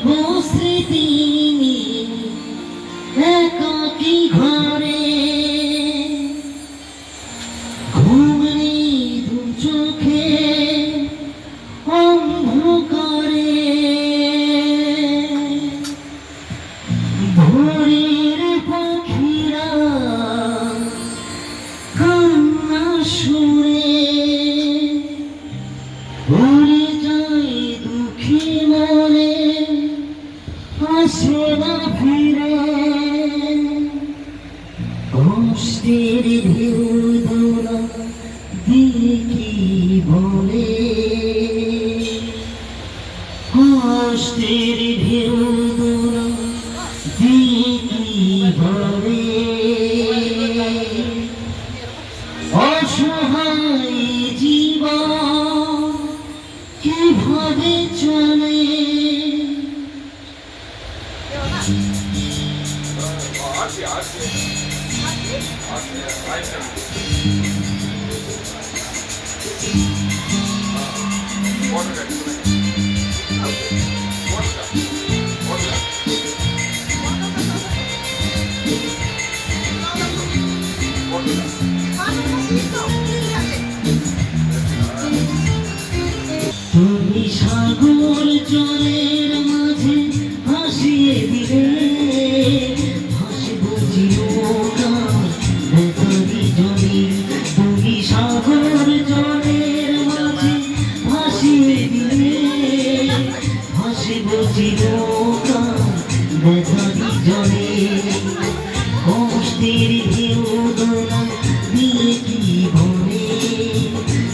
স্মৃতি একাকী ঘরে ঘুম নেই দু চোখে অন্ধকারে ভোরের পাখিরা কান্না সুরে ভরে যায় দুঃখী মনে আসে না ফিরে কষ্টের ঢেউ দোলা দিয়ে কি বলে কষ্টের ঢেউ দোলা দিয়ে কি বলে অসহায় জীবন কিভাবে চলে তুমি সাগর জলের মাঝে ভাসিয়ে দিলে ভাসে বুঝি নৌকা বেতারি জলে তুমি সাগর জলের মাঝে ভাসিয়ে দিলে ভাসে বুঝি নৌকা বেতারি জলে কষ্টের ঢেউ দোলা দিয়ে কি বলে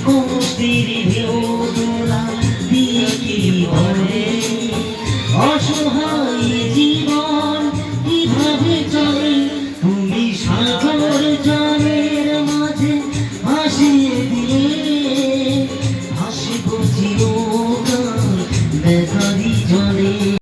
কষ্টের ঢেউ দোলা দিয়ে কি বলে অসহায় জীবন কিভাবে চলে তুমি সাগর জলের মাঝে ভাসিয়ে দিলে ভাসিব চির